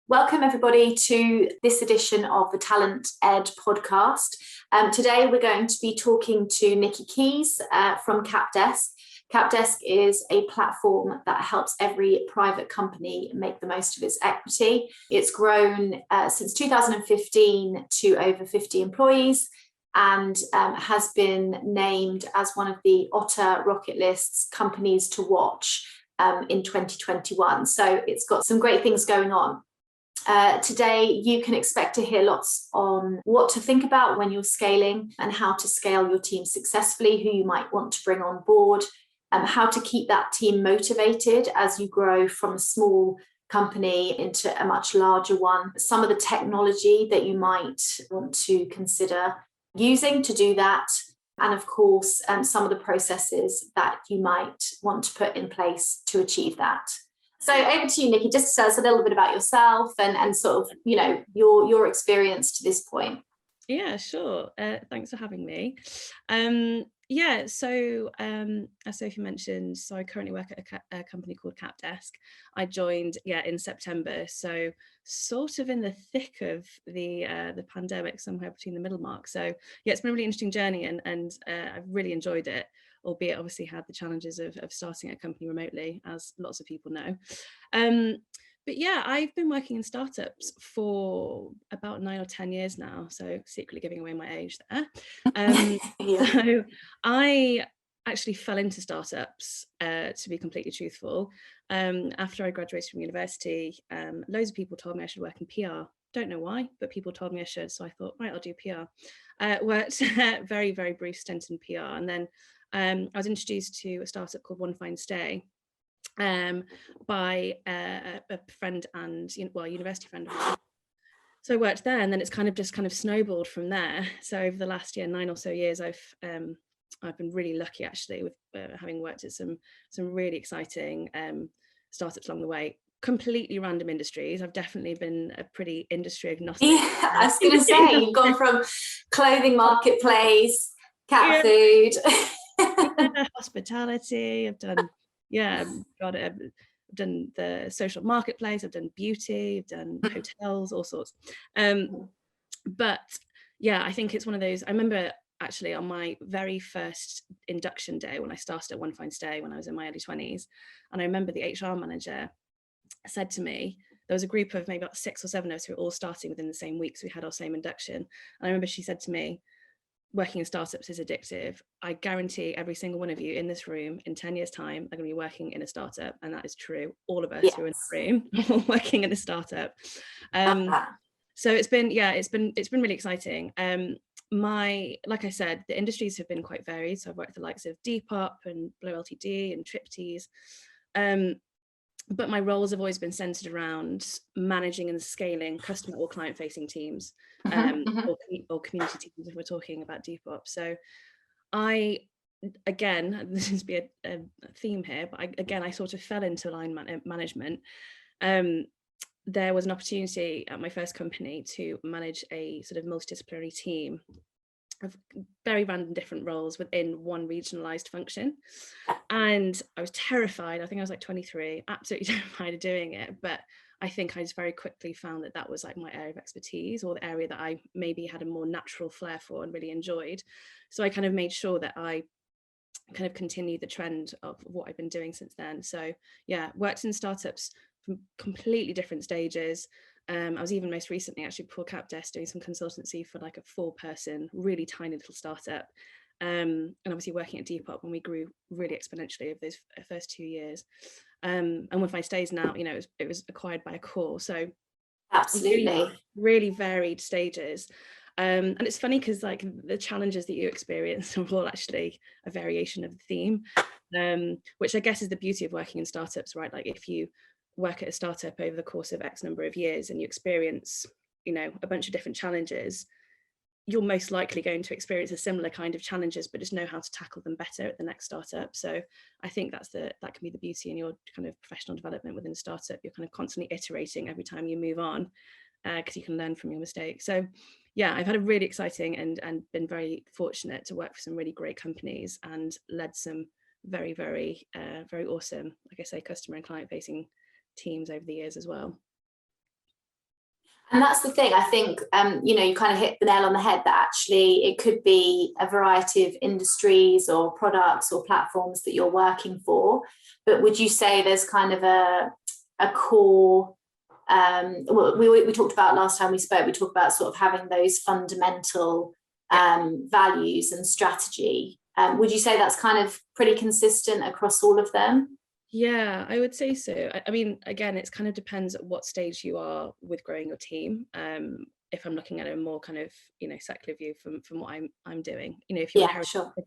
Welcome everybody to this edition of the Talent Ed podcast. Today we're going to be talking to Nikki Keys from Capdesk. Capdesk is a platform that helps every private company make the most of its equity. It's grown since 2015 to over 50 employees and has been named as one of the Otter Rocket List's companies to watch in 2021. So it's got some great things going on. Today, you can expect to hear lots on what to think about when you're scaling and how to scale your team successfully, who you might want to bring on board, how to keep that team motivated as you grow from a small company into a much larger one, some of the technology that you might want to consider using to do that, and of course, some of the processes that you might want to put in place to achieve that. So over to you, Nikki, just tell us a little bit about yourself and sort of, your experience to this point. Yeah, sure. Thanks for having me. So as Sophie mentioned, so I currently work at a company called Capdesk. I joined, in September, so sort of in the thick of the pandemic, somewhere between the middle mark. So it's been a really interesting journey, and I've really enjoyed it. Albeit obviously had the challenges of starting a company remotely, as lots of people know. But I've been working in startups for about 9 or 10 years now, so secretly giving away my age there. So I actually fell into startups, to be completely truthful. After I graduated from university, loads of people told me I should work in PR. Don't know why, but people told me I should, so I thought, right, I'll do PR. Worked very, very brief stint in PR, and then I was introduced to a startup called One Fine Stay by a friend and university friend of mine. So I worked there, and then it's kind of snowballed from there. So over the last 9 or so years, I've been really lucky actually with having worked at some really exciting startups along the way. Completely random industries. I've definitely been a pretty industry agnostic. Yeah, I was going to say you've gone from clothing marketplace, cat food. Hospitality. I've done, I've done the social marketplace. I've done beauty. I've done hotels, all sorts. But I think it's one of those. I remember actually on my very first induction day when I started at One Fine Stay when I was in my early 20s, and I remember the HR manager said to me, there was a group of maybe about 6 or 7 of us who were all starting within the same week, so we had our same induction. And I remember she said to me, working in startups is addictive. I guarantee every single one of you in this room in 10 years time are going to be working in a startup. And that is true. All of us who are in the room are working in a startup. So it's been really exciting. Like I said, the industries have been quite varied. So I've worked with the likes of Depop and Blow Ltd and Triptease. But my roles have always been centered around managing and scaling customer or client-facing teams, or community teams if we're talking about Depop. So this is be a theme here, but I sort of fell into line management. There was an opportunity at my first company to manage a sort of multidisciplinary team of very random different roles within one regionalized function, and I was terrified. I think I was like 23, absolutely terrified of doing it, but I think I just very quickly found that was like my area of expertise, or the area that I maybe had a more natural flair for and really enjoyed. So I kind of made sure that I kind of continued the trend of what I've been doing since then. So worked in startups from completely different stages. I was even most recently actually before Capdesk doing some consultancy for like a 4-person, really tiny little startup. And obviously working at Depop when we grew really exponentially over those first 2 years. And with my stays now, it was acquired by a core. So absolutely really varied stages. And it's funny because like the challenges that you experience are all actually a variation of the theme, which I guess is the beauty of working in startups, right? Like if you work at a startup over the course of X number of years and you experience, a bunch of different challenges, you're most likely going to experience a similar kind of challenges, but just know how to tackle them better at the next startup. So I think that can be the beauty in your kind of professional development within a startup. You're kind of constantly iterating every time you move on, because you can learn from your mistakes. So I've had a really exciting and been very fortunate to work for some really great companies and led some very, very, very awesome, like I say, customer and client facing teams over the years as well. And that's the thing, I think, you kind of hit the nail on the head that actually it could be a variety of industries or products or platforms that you're working for. But would you say there's kind of a core, well, we talked about last time we spoke, we talked about sort of having those fundamental values and strategy. Would you say that's kind of pretty consistent across all of them? Yeah, I would say so. I mean, again, it kind of depends at what stage you are with growing your team. If I'm looking at a more kind of, secular view from what I'm doing, if you're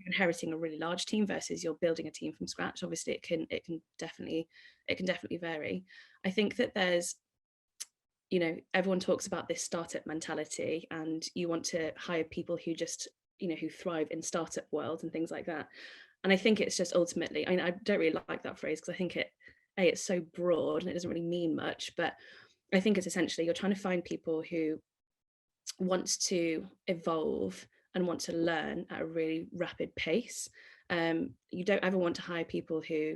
inheriting a really large team versus you're building a team from scratch, obviously it can definitely vary. I think that there's, everyone talks about this startup mentality, and you want to hire people who just, who thrive in startup world and things like that. And I think it's just ultimately, I mean, I don't really like that phrase because I think it's so broad and it doesn't really mean much, but I think it's essentially you're trying to find people who want to evolve and want to learn at a really rapid pace. You don't ever want to hire people who,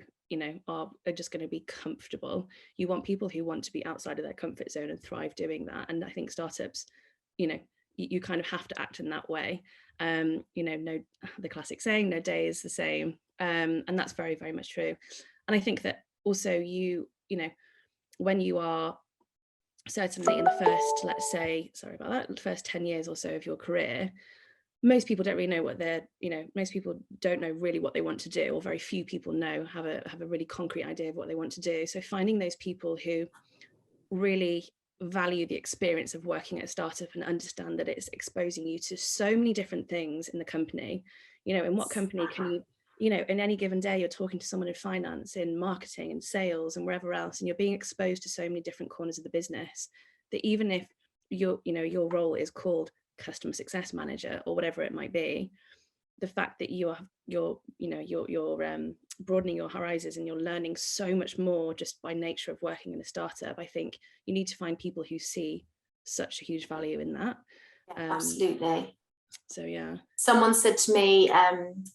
are just going to be comfortable. You want people who want to be outside of their comfort zone and thrive doing that. And I think startups, you kind of have to act in that way. No, the classic saying, no day is the same. And that's very, very much true. And I think that also when you are certainly in the first, let's say, the first 10 years or so of your career, most people don't really know what most people don't know really what they want to do, or very few people have a really concrete idea of what they want to do. So finding those people who really value the experience of working at a startup and understand that it's exposing you to so many different things in the company. In what company can you, in any given day, you're talking to someone in finance, in marketing and sales and wherever else, and you're being exposed to so many different corners of the business, that even if your role is called customer success manager or whatever it might be, the fact that you're broadening your horizons and you're learning so much more just by nature of working in a startup, I think you need to find people who see such a huge value in that. Absolutely. So yeah, someone said to me,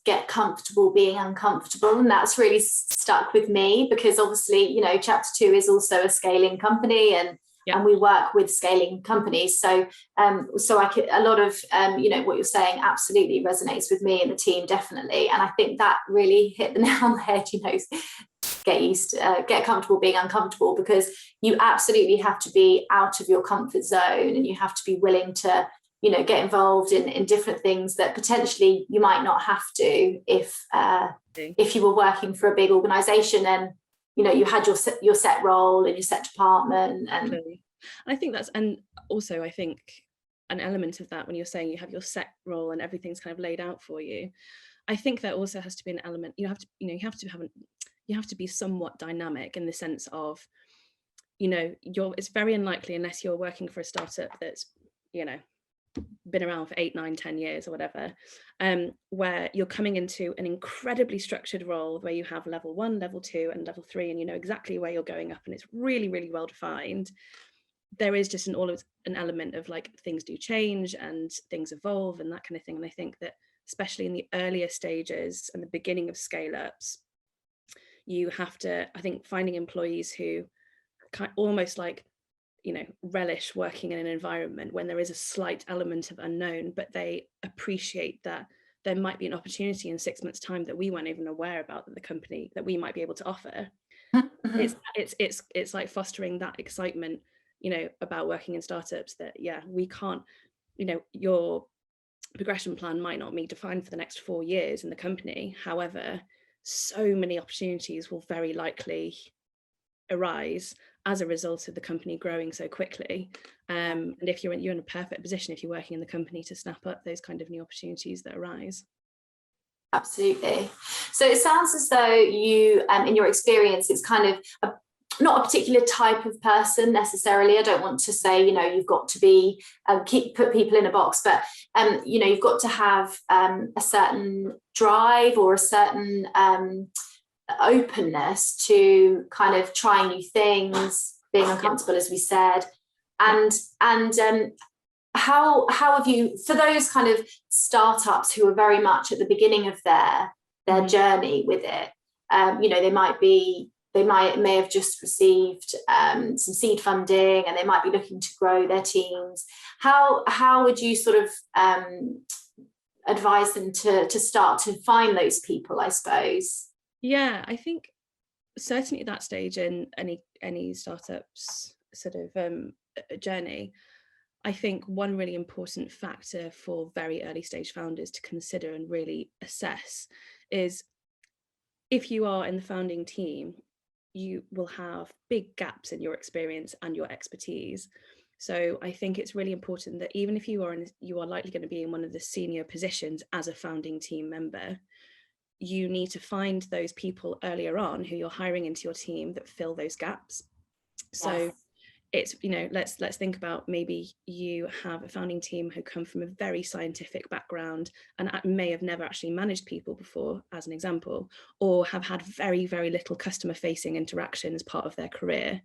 get comfortable being uncomfortable, and that's really stuck with me, because obviously Chapter 2 is also a scaling company, and we work with scaling companies. So I could, a lot of what you're saying absolutely resonates with me and the team, definitely. And I think that really hit the nail on the head. Get comfortable being uncomfortable, because you absolutely have to be out of your comfort zone, and you have to be willing to get involved in different things that potentially you might not have to if you were working for a big organization and you had your set role and your set department. And I think that's, and also I think an element of that, when you're saying you have your set role and everything's kind of laid out for you, I think there also has to be an element, you have to be somewhat dynamic, in the sense of it's very unlikely, unless you're working for a startup that's been around for 8, 9, 10 years or whatever, where you're coming into an incredibly structured role where you have level 1, level 2 and level 3, and you know exactly where you're going up, and it's really, really well defined. There is just an element of like, things do change and things evolve and that kind of thing. And I think that especially in the earlier stages and the beginning of scale ups, you have to, I think, finding employees who almost like relish working in an environment when there is a slight element of unknown, but they appreciate that there might be an opportunity in 6 months' time that we weren't even aware about, that the company that we might be able to offer. It's like fostering that excitement about working in startups, that we can't, your progression plan might not be defined for the next 4 years in the company, however so many opportunities will very likely arise as a result of the company growing so quickly, and if you're in a perfect position, if you're working in the company, to snap up those kind of new opportunities that arise. Absolutely. So it sounds as though you, in your experience, it's kind of not a particular type of person necessarily. I don't want to say you've got to be put people in a box, but you've got to have a certain drive or a certain openness to kind of trying new things, being uncomfortable, as we said. And how have you, for those kind of startups who are very much at the beginning of their journey with it, they might be they may have just received some seed funding, and they might be looking to grow their teams. How would you sort of advise them to start to find those people, I suppose? Yeah, I think certainly at that stage in any startup's sort of journey, I think one really important factor for very early stage founders to consider and really assess is, if you are in the founding team, you will have big gaps in your experience and your expertise. So I think it's really important that even if you are likely going to be in one of the senior positions as a founding team member, you need to find those people earlier on who you're hiring into your team that fill those gaps. So Yes. It's, let's think about, maybe you have a founding team who come from a very scientific background and may have never actually managed people before, as an example, or have had very, very little customer facing interaction as part of their career.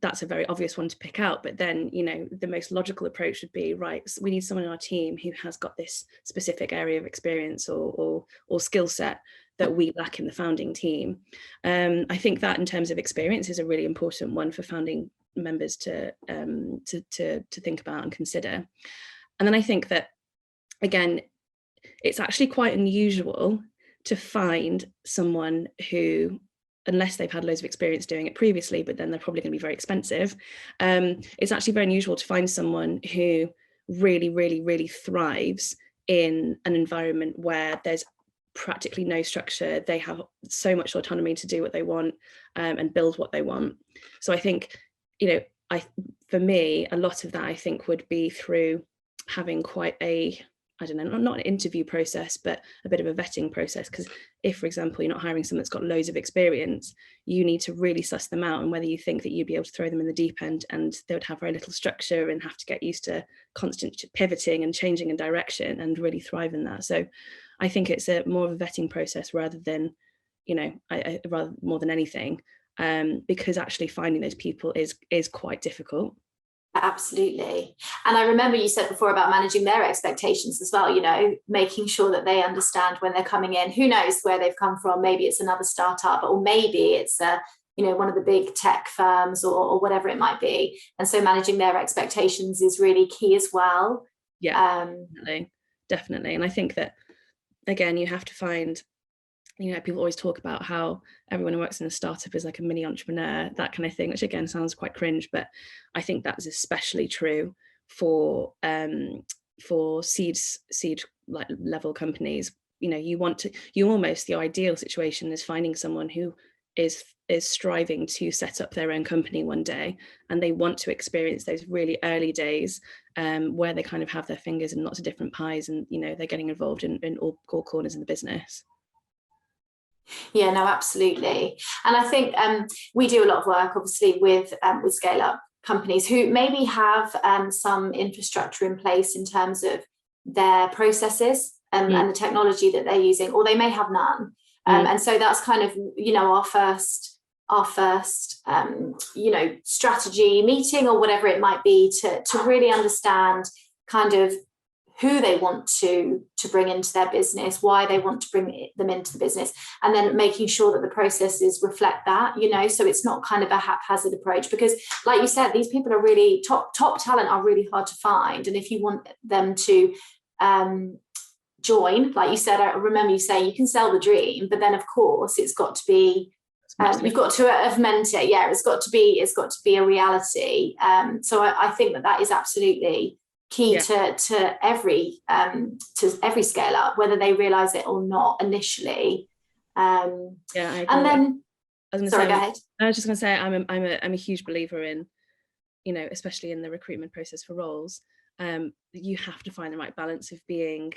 That's a very obvious one to pick out, but then, the most logical approach would be, right, so we need someone in our team who has got this specific area of experience or skill set that we lack in the founding team. I think that in terms of experience is a really important one for founding members to think about and consider. And then I think that, again, it's actually quite unusual to find someone who, unless they've had loads of experience doing it previously, but then they're probably going to be very expensive. It's actually very unusual to find someone who really, really, really thrives in an environment where there's practically no structure. They have so much autonomy to do what they want and build what they want. So I think, for me, a lot of that, I think, would be through having quite a, I don't know, not an interview process, but a bit of a vetting process. Because if, for example, you're not hiring someone that's got loads of experience, you need to really suss them out, and whether you think that you'd be able to throw them in the deep end and they would have very little structure and have to get used to constant pivoting and changing in direction and really thrive in that. So I think it's more of a vetting process rather than, rather more than anything, because actually finding those people is quite difficult. Absolutely. And I remember you said before about managing their expectations as well, making sure that they understand when they're coming in. Who knows where they've come from? Maybe it's another startup, or maybe it's one of the big tech firms or whatever it might be. And so managing their expectations is really key as well. Yeah, definitely. And I think that, again, you have to find, people always talk about how everyone who works in a startup is like a mini entrepreneur, that kind of thing, which again sounds quite cringe, but I think that is especially true for seed like level companies. The ideal situation is finding someone who is striving to set up their own company one day, and they want to experience those really early days where they kind of have their fingers in lots of different pies, and they're getting involved in all corners in the business. Yeah, no, absolutely. And I think we do a lot of work, obviously, with scale up companies who maybe have some infrastructure in place in terms of their processes and the technology that they're using, or they may have none. And so that's kind of, our first strategy meeting or whatever it might be to really understand kind of who they want to bring into their business, why they want to bring them into the business, and then making sure that the processes reflect that, so it's not kind of a haphazard approach. Because like you said, these people are really top talent are really hard to find. And if you want them to join, like you said, I remember you saying you can sell the dream, but then of course it's got to be, you've got to have meant it. Yeah, it's got to be a reality. So I think that is absolutely key to every scale up, whether they realize it or not initially. I agree. And then go ahead. I was just going to say I'm a huge believer in, especially in the recruitment process for roles, you have to find the right balance of being,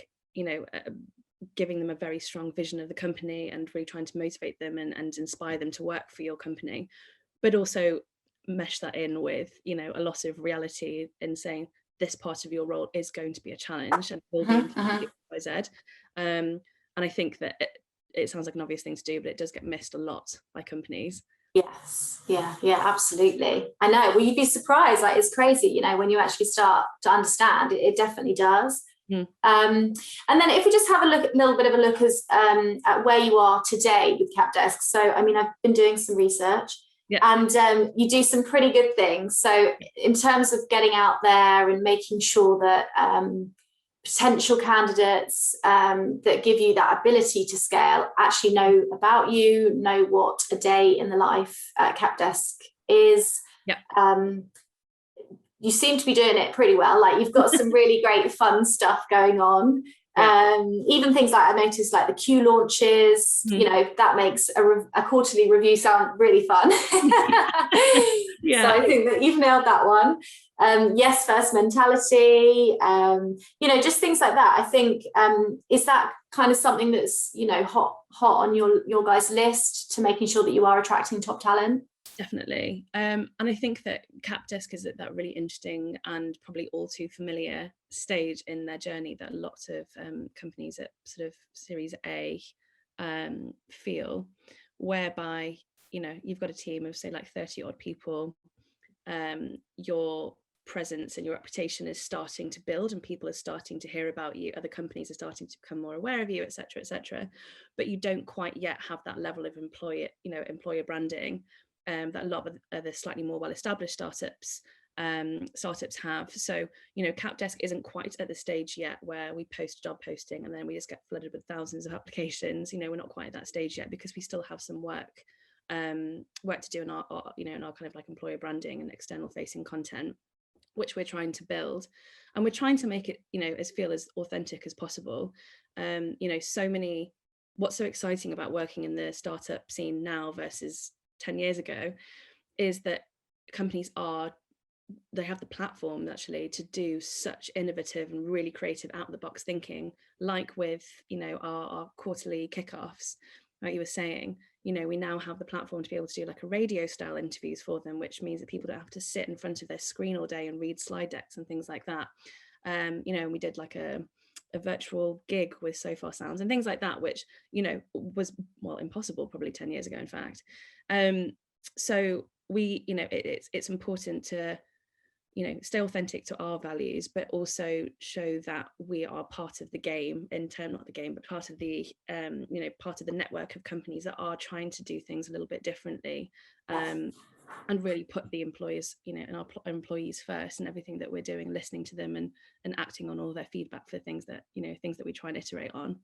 giving them a very strong vision of the company and really trying to motivate them and inspire them to work for your company, but also mesh that in with, a lot of reality in saying, this part of your role is going to be a challenge and will be XYZ. And I think that it sounds like an obvious thing to do, but it does get missed a lot by companies. Yes, yeah, absolutely. I know. Well, you'd be surprised. Like, it's crazy, when you actually start to understand it. It definitely does. And then if we just have a little bit of a look at where you are today with Capdesk. So, I mean, I've been doing some research, and you do some pretty good things. So in terms of getting out there and making sure that potential candidates that give you that ability to scale actually know about you, know what a day in the life at Capdesk is. You seem to be doing it pretty well. Like, you've got some really great fun stuff going on. Even things like, I noticed, like the Q launches, you know, that makes a quarterly review sound really fun. So I think that you've nailed that one. Yes, first mentality, you know, just things like that. I think, is that kind of something that's, you know, hot on your guys' list to making sure that you are attracting top talent? Definitely. And I think that Capdesk is at that really interesting and probably all too familiar stage in their journey that lots of companies at sort of Series A feel, whereby, you know, you've got a team of, say, like 30 odd people, your presence and your reputation is starting to build and people are starting to hear about you, other companies are starting to become more aware of you, etc., but you don't quite yet have that level of employer branding that a lot of other slightly more well-established startups have. So, you know, Capdesk isn't quite at the stage yet where we post a job posting and then we just get flooded with thousands of applications. You know, we're not quite at that stage yet because we still have some work to do in our in our kind of like employer branding and external facing content, which we're trying to build, and we're trying to make it, you know, feel as authentic as possible. You know, what's so exciting about working in the startup scene now versus 10 years ago is that companies they have the platform actually to do such innovative and really creative out of the box thinking, like with, you know, our quarterly kickoffs, like you were saying. You know, we now have the platform to be able to do like a radio style interviews for them, which means that people don't have to sit in front of their screen all day and read slide decks and things like that. You know, and we did like a virtual gig with Sophie Sounds and things like that, which, you know, was, well, impossible probably 10 years ago, in fact. So we, you know, it's important to, you know, stay authentic to our values, but also show that we are part of the game, not the game, but part of the, you know, part of the network of companies that are trying to do things a little bit differently, and really put the employers, you know, and our employees first and everything that we're doing, listening to them and acting on all their feedback for things that, you know, things that we try and iterate on.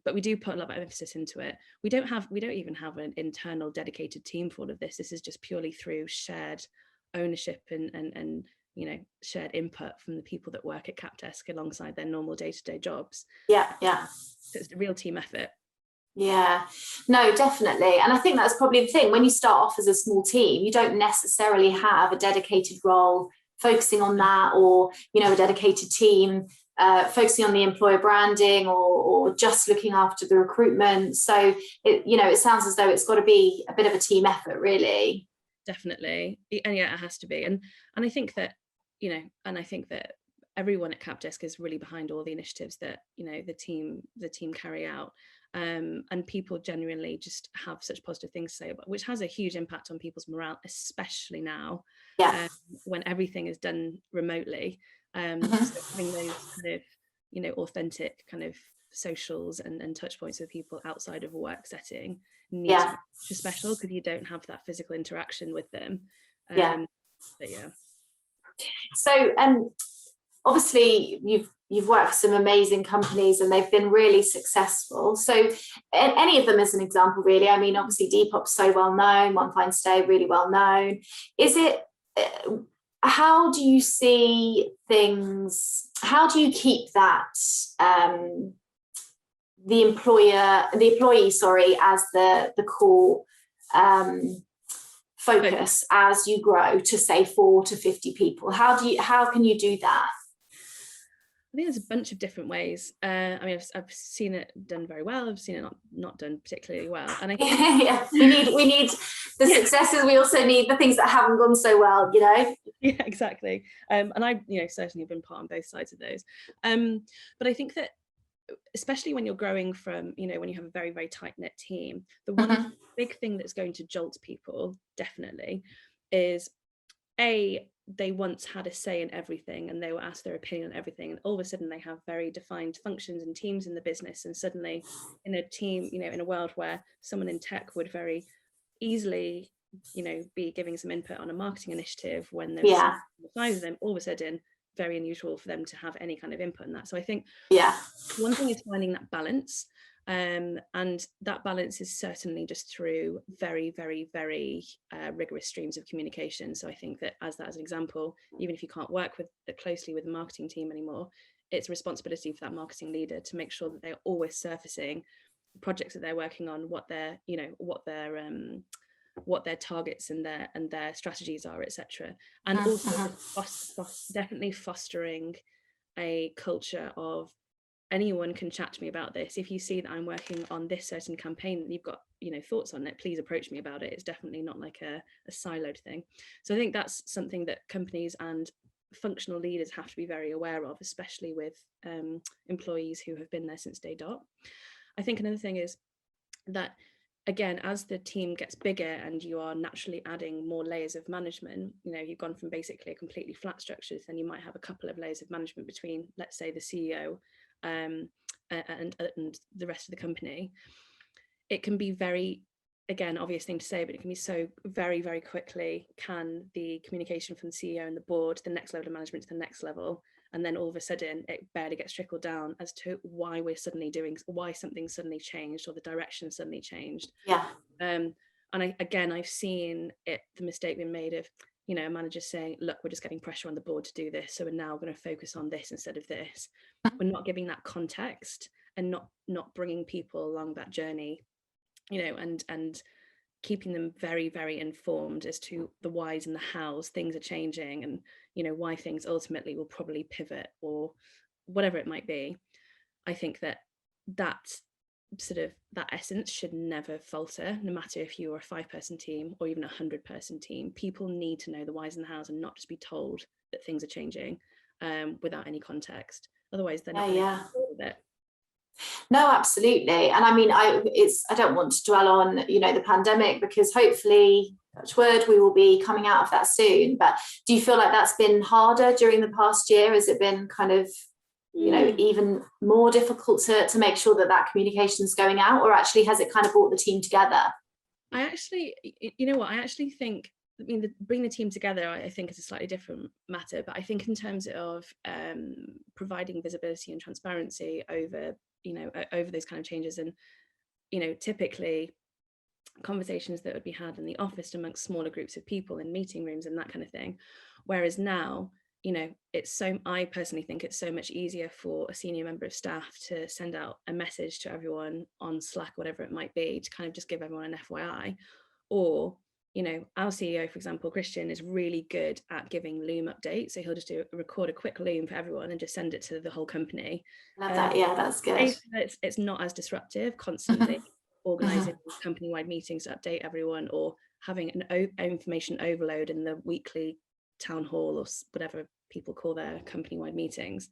But we do put a lot of emphasis into it. We don't even have an internal dedicated team for all of this. This is just purely through shared ownership and you know, shared input from the people that work at Capdesk alongside their normal day-to-day jobs. So it's a real team effort. Yeah, no, definitely. And I think that's probably the thing. When you start off as a small team, you don't necessarily have a dedicated role focusing on that, or, you know, a dedicated team focusing on the employer branding or just looking after the recruitment. So it, you know, it sounds as though it's got to be a bit of a team effort, really. Definitely. And yeah, it has to be. And I think that, you know, and I think that everyone at Capdesk is really behind all the initiatives that, you know, the team carry out. And people genuinely just have such positive things to say about, which has a huge impact on people's morale, especially now, when everything is done remotely. So having those kind of, you know, authentic kind of socials and touch points with people outside of a work setting needs to be special, because you don't have that physical interaction with them. But yeah. So obviously you've worked for some amazing companies and they've been really successful. So any of them as an example, really. I mean, obviously Depop's so well known, One Fine Stay really well known. Is it, how do you see things, how do you keep that the employee as the core focus as you grow to, say, 4 to 50 people? How can you do that? I think there's a bunch of different ways. I mean, I've seen it done very well. I've seen it not done particularly well. And I think we need the successes. We also need the things that haven't gone so well, you know? Yeah, exactly. And I, you know, certainly have been part on both sides of those. But I think that especially when you're growing from, you know, when you have a very, very tight-knit team, the one big thing that's going to jolt people definitely is they once had a say in everything and they were asked their opinion on everything, and all of a sudden they have very defined functions and teams in the business, and suddenly in a team, in a world where someone in tech would very easily be giving some input on a marketing initiative when there's 5 of them, all of a sudden very unusual for them to have any kind of input in that. So I think one thing is finding that balance, and that balance is certainly just through very, very, very rigorous streams of communication. So I think that as an example, even if you can't work closely with the marketing team anymore, it's a responsibility for that marketing leader to make sure that they're always surfacing projects that they're working on, what their targets and their strategies are, etc. And also definitely fostering a culture of, anyone can chat to me about this. If you see that I'm working on this certain campaign and you've got thoughts on it, please approach me about it. It's definitely not like a siloed thing. So I think that's something that companies and functional leaders have to be very aware of, especially with employees who have been there since day dot. I think another thing is that, again, as the team gets bigger and you are naturally adding more layers of management, you've gone from basically a completely flat structure, then you might have a couple of layers of management between, let's say, the CEO and the rest of the company. It can be very, again, obvious thing to say, but it can be so very, very quickly, can the communication from the CEO and the board, the next level of management to the next level, and then all of a sudden it barely gets trickled down as to why something suddenly changed, or the direction suddenly changed. And I've seen it, the mistake being made of a manager saying, look, we're just getting pressure on the board to do this, so we're now going to focus on this instead of this. We're not giving that context and not bringing people along that journey, and keeping them very, very informed as to the whys and the hows things are changing, and why things ultimately will probably pivot or whatever it might be. I think that sort of that essence should never falter, no matter if you're a 5-person team or even a 100-person team. People need to know the whys and the hows and not just be told that things are changing without any context. Otherwise they're not going to with it. No, absolutely. And I mean, I don't want to dwell on, the pandemic, because hopefully, touch wood, we will be coming out of that soon. But do you feel like that's been harder during the past year? Has it been kind of, even more difficult to make sure that communication is going out, or actually has it kind of brought the team together? I actually think, bring the team together, I think, is a slightly different matter. But I think in terms of providing visibility and transparency over those kind of changes, and typically conversations that would be had in the office amongst smaller groups of people in meeting rooms and that kind of thing, whereas now I personally think it's so much easier for a senior member of staff to send out a message to everyone on Slack, whatever it might be, to kind of just give everyone an FYI. Or our CEO, for example, Christian, is really good at giving Loom updates. So he'll just record a quick Loom for everyone and just send it to the whole company. Love that. Yeah, that's good. It's not as disruptive, constantly organising company-wide meetings to update everyone, or having an information overload in the weekly town hall or whatever people call their company-wide meetings.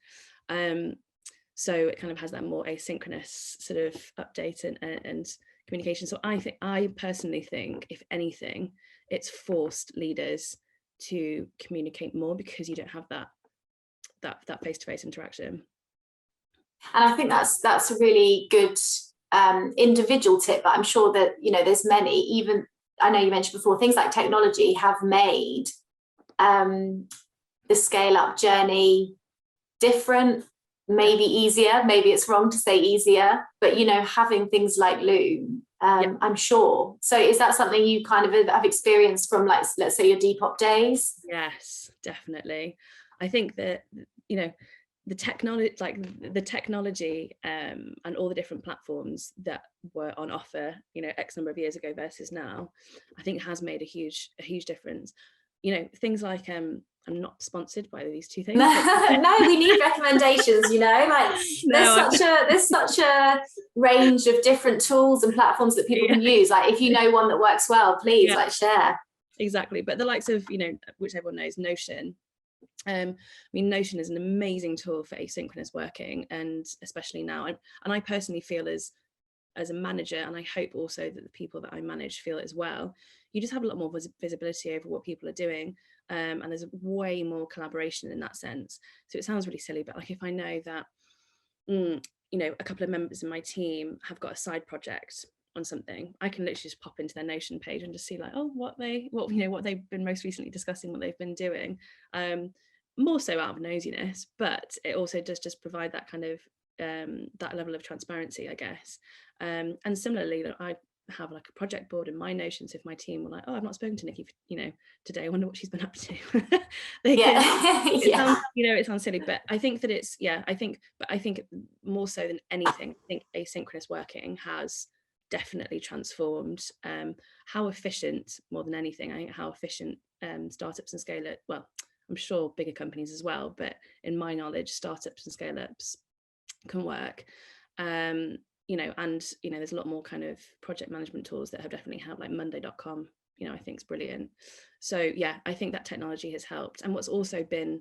So it kind of has that more asynchronous sort of update and communication. So I personally think, if anything, it's forced leaders to communicate more, because you don't have that face-to-face interaction. And I think that's a really good individual tip, but I'm sure that there's many. Even, I know you mentioned before, things like technology have made the scale up journey different, maybe easier. Maybe it's wrong to say easier, but having things like Loom, I'm sure. So is that something you kind of have experienced from, like, let's say, your Depop days? Yes, definitely. I think that the technology and all the different platforms that were on offer X number of years ago versus now, I think has made a huge difference. Things like I'm not sponsored by these two things. No, we need recommendations, there's such a range of different tools and platforms that people can use. Like, if you know one that works well, please share. Exactly. But the likes of, which everyone knows, Notion. Notion is an amazing tool for asynchronous working, and especially now. And I personally feel as a manager, and I hope also that the people that I manage feel it as well, you just have a lot more visibility over what people are doing. and there's way more collaboration in that sense. So it sounds really silly, but like if I know that a couple of members in my team have got a side project on something, I can literally just pop into their Notion page and just see like, what they've been most recently discussing, what they've been doing, more so out of nosiness, but it also does just provide that kind of that level of transparency, I guess. And similarly, that I have like a project board in my Notion, so if my team were like, I've not spoken to Nikki today, I wonder what she's been up to. It sounds silly, but I think that I think more so than anything, I think asynchronous working has definitely transformed how efficient, more than anything, how efficient startups and scale-up, well, I'm sure bigger companies as well, but in my knowledge, startups and scale-ups can work. And there's a lot more kind of project management tools that have definitely helped, like monday.com, I think is brilliant. So yeah, I think that technology has helped. And what's also been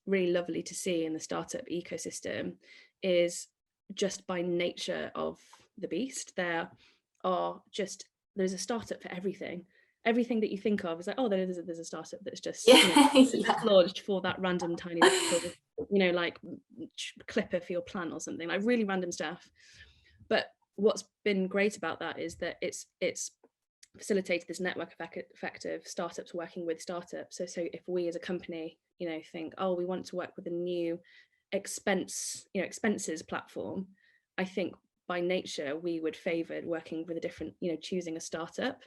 really lovely to see in the startup ecosystem is, just by nature of the beast, there's a startup for everything that you think of is like, oh, there's a startup that's just launched for that random tiny little, like clipper for your plant or something, like really random stuff. But what's been great about that is that it's facilitated this network effect of startups working with startups. So if we as a company, think, oh, we want to work with a new expenses platform, I think by nature we would favor working with a different, choosing a startup.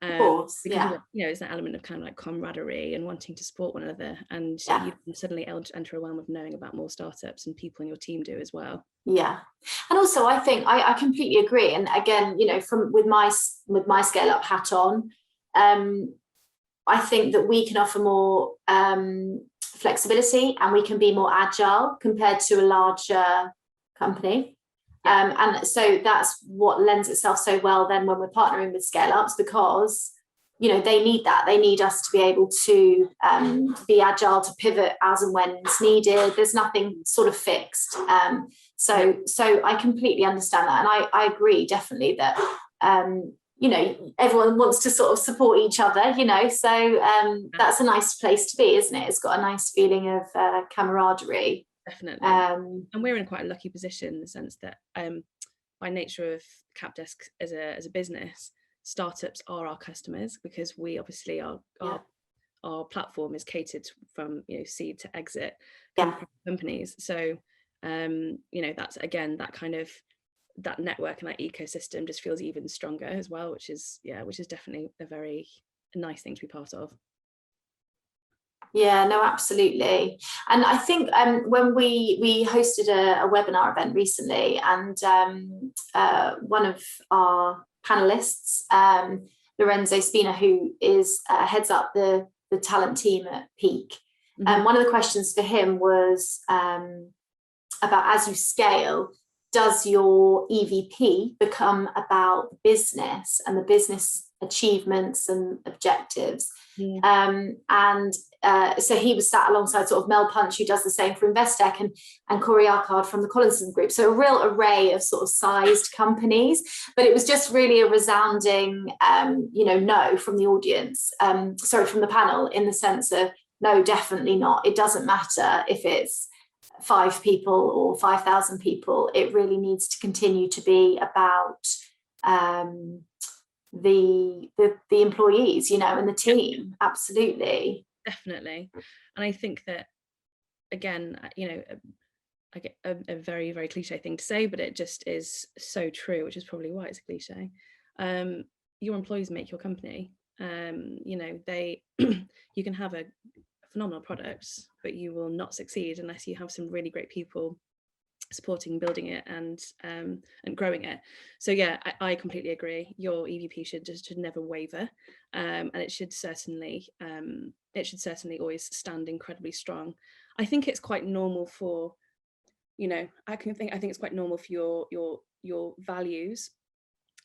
Of course, because there's that element of kind of like camaraderie and wanting to support one another, and you can suddenly enter a realm of knowing about more startups, and people in your team do as well. Yeah, and also I think I completely agree. And again, with my scale up hat on, I think that we can offer more flexibility, and we can be more agile compared to a larger company. And so that's what lends itself so well then when we're partnering with scale ups, because they need that. They need us to be able to be agile, to pivot as and when it's needed. There's nothing sort of fixed. So I completely understand that, and I agree definitely that everyone wants to sort of support each other. So that's a nice place to be, isn't it? It's got a nice feeling of camaraderie. Definitely. And we're in quite a lucky position in the sense that by nature of Capdesk as a business, startups are our customers, because we obviously our platform is catered from seed to exit companies. So that's again that kind of that network and that ecosystem just feels even stronger as well, which is definitely a very nice thing to be part of. Yeah, no, absolutely. And I think when we hosted a webinar event recently, and one of our panelists, Lorenzo Spina, who is heads up the talent team at Peak, and one of the questions for him was about, as you scale, does your EVP become about business and the business achievements and objectives? So he was sat alongside sort of Mel Punch, who does the same for Investec, and Corey Arcard from the Collinson Group. So a real array of sort of sized companies, but it was just really a resounding, no from the audience, from the panel, in the sense of, no, definitely not. It doesn't matter if it's 5 people or 5,000 people. It really needs to continue to be about the employees, and the team. Absolutely. Definitely. And I think that, again, I get a very, very cliche thing to say, but it just is so true, which is probably why it's a cliche. Your employees make your company. They you can have a phenomenal product, but you will not succeed unless you have some really great people supporting building it and growing it. So yeah, I completely agree. Your EVP should never waver, and it should certainly always stand incredibly strong. I think it's quite normal for I think it's quite normal for your values,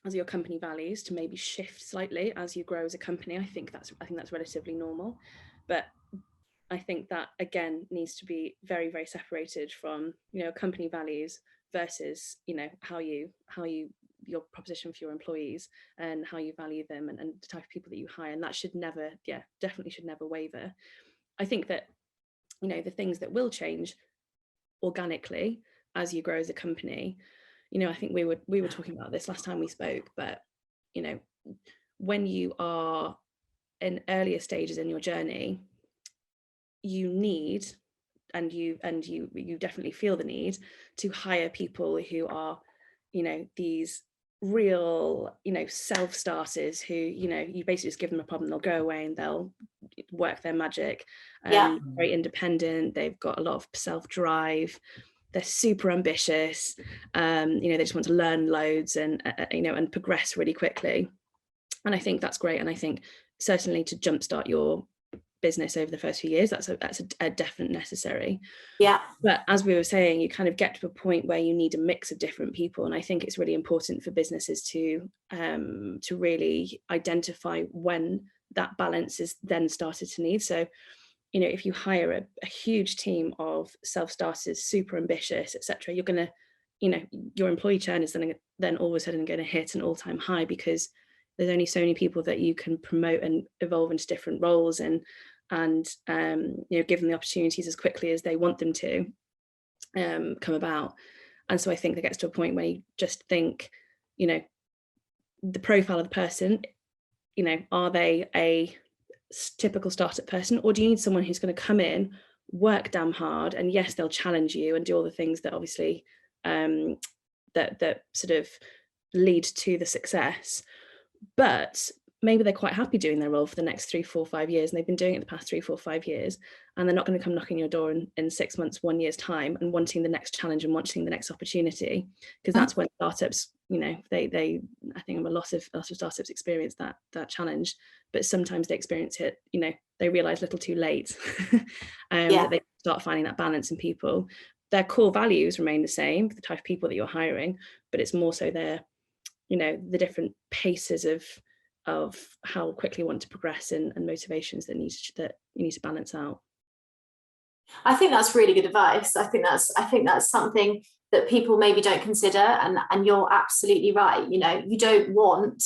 as your company values, to maybe shift slightly as you grow as a company. I think that's relatively normal, but I think that again needs to be very, very separated from company values versus how you your proposition for your employees and how you value them, and the type of people that you hire, and that should never, definitely should never waver. I think that, you know, the things that will change organically as you grow as a company, you know, I think we were talking about this last time we spoke, but you know, when you are in earlier stages in your journey, you need, and you definitely feel the need to hire people who are, you know, these real, you know, self-starters who, you know, you basically just give them a problem, they'll go away and they'll work their magic. Very independent, they've got a lot of self-drive, they're super ambitious, you know, they just want to learn loads and you know, and progress really quickly. And I think that's great, and I think certainly to jumpstart your business over the first few years, that's a definite necessary. But as we were saying, you kind of get to a point where you need a mix of different people, and I think it's really important for businesses to really identify when that balance is then started to need. So, you know, if you hire a huge team of self-starters, super ambitious, etc., you're going to, you know, your employee churn is then all of a sudden going to hit an all-time high, because there's only so many people that you can promote and evolve into different roles and you know, give them the opportunities as quickly as they want them to come about. And so I think that gets to a point where you just think, you know, the profile of the person, you know, are they a typical startup person, or do you need someone who's going to come in, work damn hard, and yes, they'll challenge you and do all the things that obviously that sort of lead to the success, but maybe they're quite happy doing their role for the next 3, 4, 5 years, and they've been doing it the past 3, 4, 5 years, and they're not going to come knocking your door in 6 months, 1 year's time, and wanting the next challenge and wanting the next opportunity, because that's when startups, you know, they I think a lot of startups experience that challenge, but sometimes they experience it, you know, they realize a little too late that they start finding that balance in people. Their core values remain the same for the type of people that you're hiring, but it's more so their, you know, the different paces of how quickly you want to progress and motivations that you need to balance out. I think that's really good advice. I think that's something that people maybe don't consider, and you're absolutely right. You know, you don't want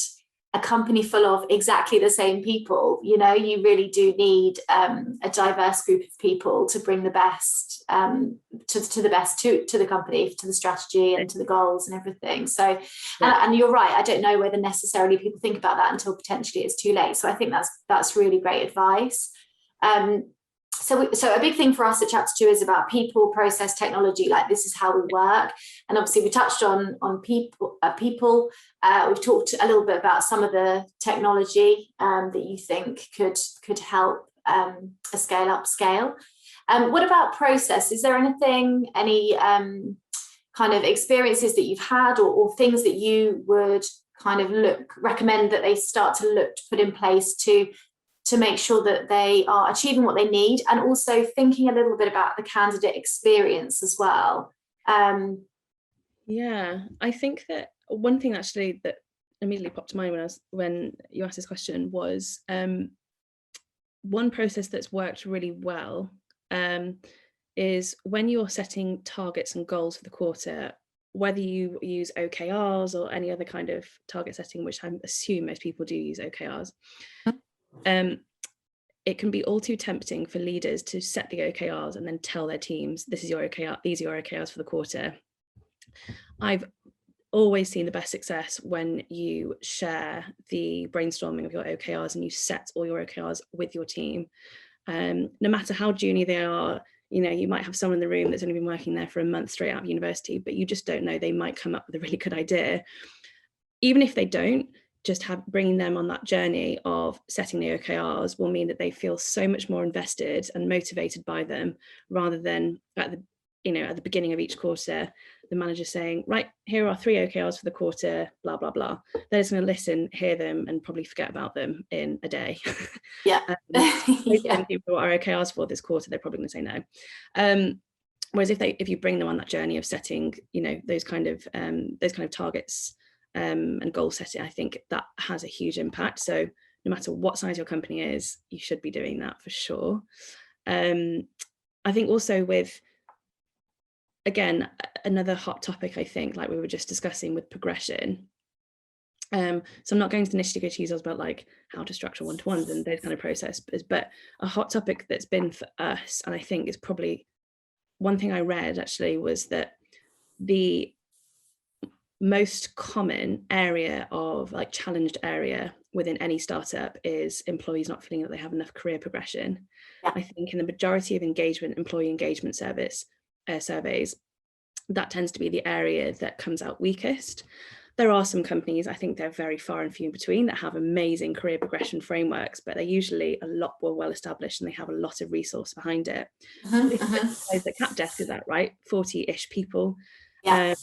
a company full of exactly the same people. You know, you really do need a diverse group of people to bring the best to the company, to the strategy and to the goals and everything. So, and you're right. I don't know whether necessarily people think about that until potentially it's too late. So I think that's really great advice. So a big thing for us at Chapter 2 is about people, process, technology. Like, this is how we work. And obviously we touched on people. We've talked a little bit about some of the technology that you think could help a scale. What about process? Is there anything, any kind of experiences that you've had, or things that you would kind of recommend that they start to put in place to make sure that they are achieving what they need, and also thinking a little bit about the candidate experience as well? Yeah, I think that one thing actually that immediately popped to mind when you asked this question was one process that's worked really well is when you're setting targets and goals for the quarter, whether you use OKRs or any other kind of target setting, which I assume most people do use OKRs. It can be all too tempting for leaders to set the OKRs and then tell their teams, this is your OKR, these are your OKRs for the quarter. I've always seen the best success when you share the brainstorming of your OKRs and you set all your OKRs with your team. No matter how junior they are, you know, you might have someone in the room that's only been working there for a month straight out of university, but you just don't know, they might come up with a really good idea. Even if they don't, just bringing them on that journey of setting the OKRs will mean that they feel so much more invested and motivated by them, rather than at the beginning of each quarter, the manager saying, right, here are 3 OKRs for the quarter, blah, blah, blah. They're just going to listen, hear them, and probably forget about them in a day. Yeah. People what are OKRs for this quarter, they're probably going to say no. Whereas if you bring them on that journey of setting, you know, those kind of targets and goal setting, I think that has a huge impact. So no matter what size your company is, you should be doing that for sure. I think also with, again, another hot topic, I think, like we were just discussing with progression, So I'm not going to the nitty-gritty details about like how to structure one-to-ones and those kind of processes, but a hot topic that's been for us, and I think is probably one thing I read actually, was that the most common area of like challenged area within any startup is employees not feeling that they have enough career progression. Yeah. I think in the majority of employee engagement surveys, that tends to be the area that comes out weakest. There are some companies, I think they're very far and few in between, that have amazing career progression frameworks, but they're usually a lot more well established and they have a lot of resource behind it. That Capdesk is at, right? 40-ish people. Yeah.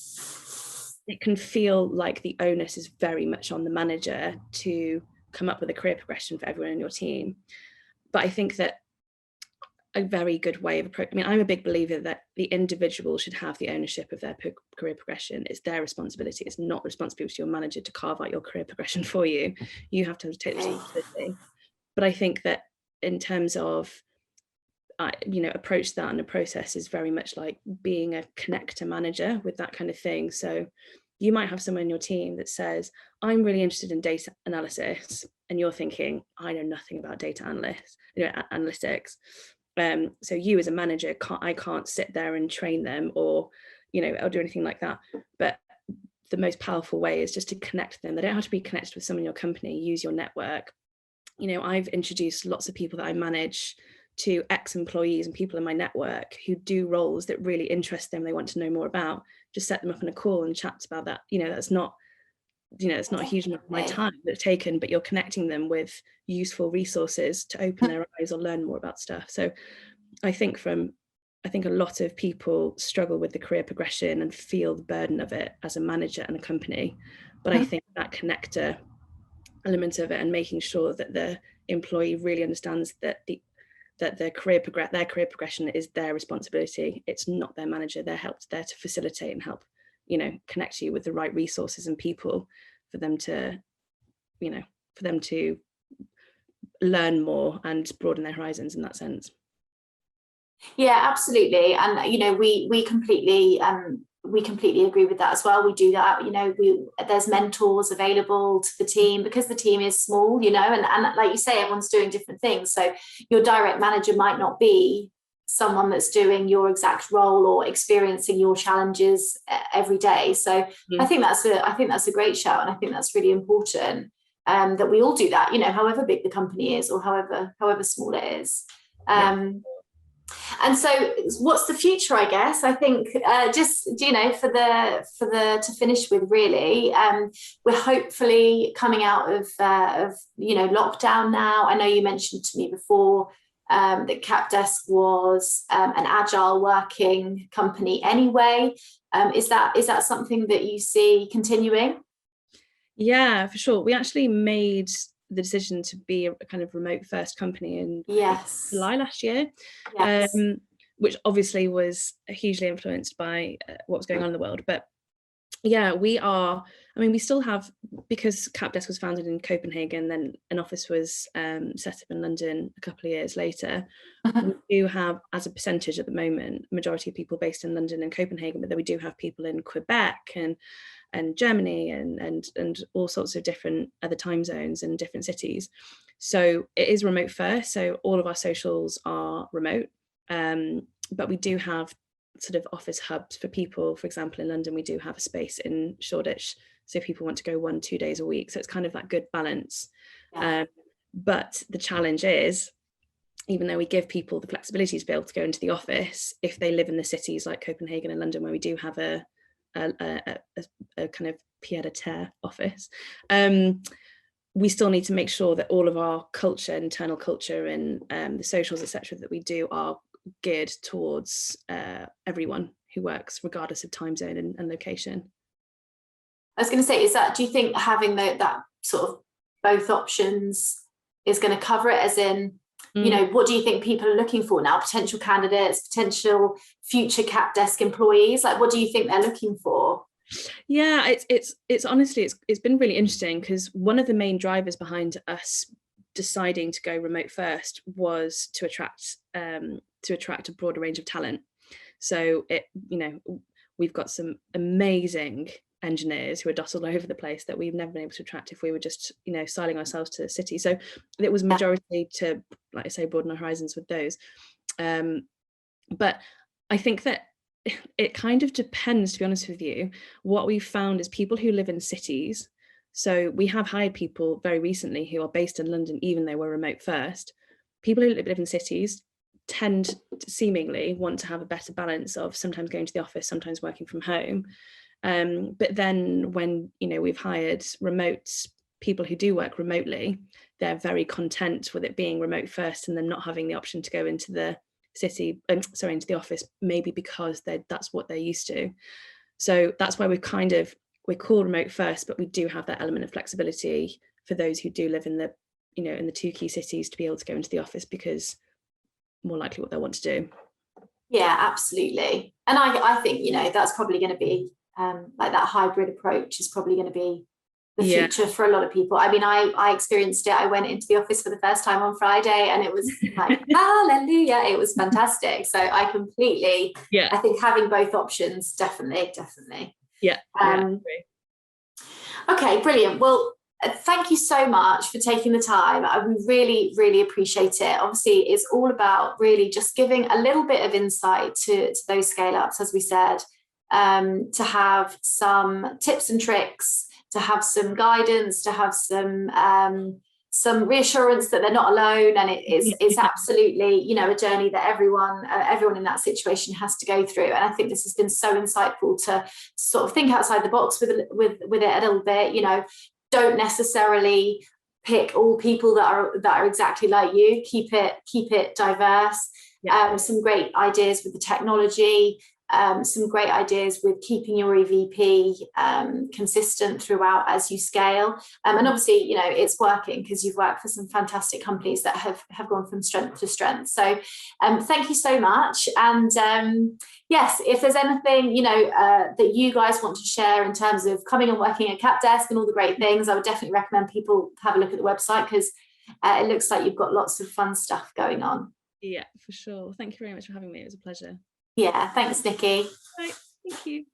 It can feel like the onus is very much on the manager to come up with a career progression for everyone in your team. But I think that a very good way of approaching, I mean, I'm a big believer that the individual should have the ownership of their career progression. It's their responsibility. It's not the responsibility of your manager to carve out your career progression for you. You have to take responsibility. But I think that in terms of, approach that and a process is very much like being a connector manager with that kind of thing. So you might have someone in your team that says, I'm really interested in data analysis. And you're thinking, I know nothing about data analytics. So you as a manager, I can't sit there and train them or do anything like that. But the most powerful way is just to connect them. They don't have to be connected with someone in your company. Use your network. I've introduced lots of people that I manage to ex-employees and people in my network who do roles that really interest them, they want to know more about. Just set them up on a call and chat about that. That's not it's not a huge amount of my time that's taken, but you're connecting them with useful resources to open their eyes or learn more about stuff. So I think a lot of people struggle with the career progression and feel the burden of it as a manager and a company. But I think that connector element of it and making sure that the employee really understands that their career progression is their responsibility. It's not their manager. They're there to facilitate and help, connect you with the right resources and people for them to learn more and broaden their horizons in that sense. Yeah, absolutely. And we completely agree with that as well. We do that. There's mentors available to the team because the team is small, and like you say, everyone's doing different things. So your direct manager might not be someone that's doing your exact role or experiencing your challenges every day. So I think that's a great shout, and I think that's really important that we all do that. However big the company is or however small it is. And so what's the future, I guess? I think to finish with, really, we're hopefully coming out of lockdown now. I know you mentioned to me before that Capdesk was an agile working company anyway. Is that something that you see continuing? Yeah, for sure. We actually made the decision to be a kind of remote first company in July last year, which obviously was hugely influenced by what was going on in the world. But yeah, we still have, because Capdesk was founded in Copenhagen, then an office was set up in London a couple of years later. We do have, as a percentage at the moment, majority of people based in London and Copenhagen, but then we do have people in Quebec and Germany and all sorts of different other time zones and different cities. So it is remote first. So all of our socials are remote, but we do have sort of office hubs for people. For example, in London, we do have a space in Shoreditch. So if people want to go 1-2 days a week, so it's kind of that good balance. But the challenge is, even though we give people the flexibility to be able to go into the office, if they live in the cities like Copenhagen and London, where we do have a kind of pied-à-terre office, we still need to make sure that all of our culture, internal culture, and the socials, etc., that we do are geared towards everyone who works, regardless of time zone and location. I was going to say, do you think having that sort of both options is going to cover it? As in, what do you think people are looking for now? Potential candidates, potential future Capdesk employees, like what do you think they're looking for? Yeah, it's honestly, it's been really interesting, because one of the main drivers behind us deciding to go remote first was to attract a broader range of talent. So we've got some amazing engineers who are dotted all over the place that we've never been able to attract if we were just, you know, styling ourselves to the city. So it was majority to, like I say, broaden our horizons with those. But I think that it kind of depends, to be honest with you. What we've found is people who live in cities. So we have hired people very recently who are based in London, even though we're remote first. People who live in cities tend to seemingly want to have a better balance of sometimes going to the office, sometimes working from home. But then when, you know, we've hired remote people who do work remotely, they're very content with it being remote first and then not having the option to go into the city, into the office, maybe because that's what they're used to. So that's why we're called remote first, but we do have that element of flexibility for those who do live in the, you know, in the two key cities to be able to go into the office, because more likely what they want to do. Yeah, absolutely. And I think, you know, that's probably going to be like that hybrid approach is probably going to be the future for a lot of people. I mean, I experienced it. I went into the office for the first time on Friday and it was like, hallelujah, it was fantastic. So I completely, I think having both options, definitely. Yeah. Okay, brilliant. Well, thank you so much for taking the time. I really, really appreciate it. Obviously, it's all about really just giving a little bit of insight to those scale ups, as we said, to have some tips and tricks, to have some guidance, to have some reassurance that they're not alone, and it's absolutely, you know, a journey that everyone in that situation has to go through. And I think this has been so insightful to sort of think outside the box with it a little bit. You know, don't necessarily pick all people that are exactly like you. Keep it diverse. Some great ideas with the technology. Some great ideas with keeping your EVP consistent throughout as you scale. And obviously, you know, it's working because you've worked for some fantastic companies that have gone from strength to strength. So thank you so much. And yes, if there's anything, you know, that you guys want to share in terms of coming and working at Capdesk and all the great things, I would definitely recommend people have a look at the website, because it looks like you've got lots of fun stuff going on. Yeah, for sure. Thank you very much for having me. It was a pleasure. Yeah, thanks, Nikki. Right, thank you.